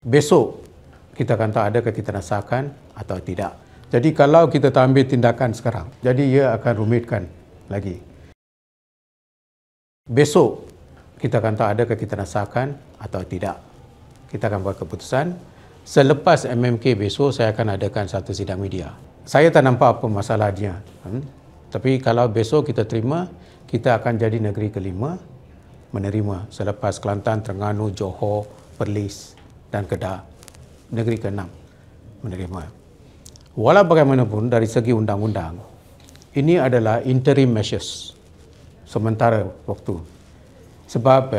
Besok kita akan tahu adakah kita nasahkan atau tidak. Jadi kalau kita tak ambil tindakan sekarang, jadi ia akan rumitkan lagi. Besok kita akan tahu adakah kita nasahkan atau tidak. Kita akan buat keputusan. Selepas MMK besok saya akan adakan satu sidang media. Saya tak nampak apa masalahnya. Tapi kalau besok kita terima, kita akan jadi negeri kelima menerima selepas Kelantan, Terengganu, Johor, Perlis dan Kedah. Negeri keenam menerima. Walau bagaimanapun dari segi undang-undang, ini adalah interim measures, sementara waktu. Sebab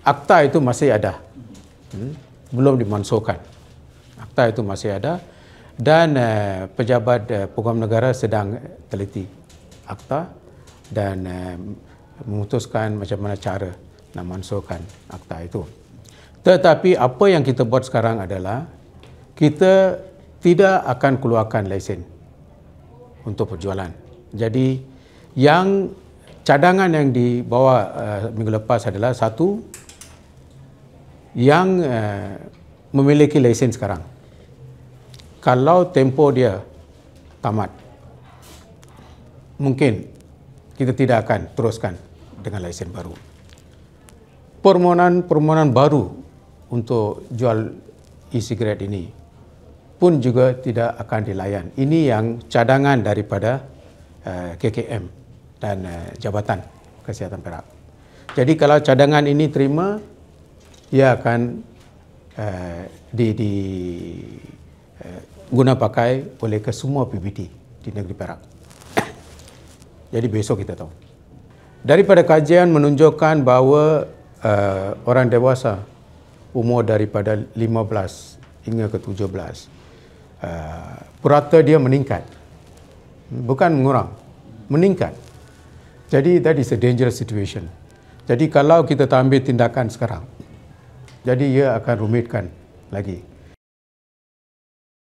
akta itu masih ada, belum dimansuhkan. Akta itu masih ada dan pejabat program negara sedang teliti akta dan memutuskan macam mana cara nak mansuhkan akta itu. Tetapi apa yang kita buat sekarang adalah kita tidak akan keluarkan lesen untuk perjualan. Jadi yang cadangan yang dibawa minggu lepas adalah satu yang memiliki lesen sekarang. Kalau tempoh dia tamat, mungkin kita tidak akan teruskan dengan lesen baru. Permohonan baru untuk jual e-cigarette ini pun juga tidak akan dilayan. Ini yang cadangan daripada KKM dan Jabatan Kesihatan Perak. Jadi kalau cadangan ini terima, ia akan guna pakai oleh kesemua PBT di negeri Perak. Jadi besok kita tahu. Daripada kajian menunjukkan bahawa orang dewasa umur daripada 15 hingga ke 17, purata dia meningkat. Bukan mengurang, meningkat. Jadi that is a dangerous situation. Jadi kalau kita tak ambil tindakan sekarang, jadi ia akan rumitkan lagi.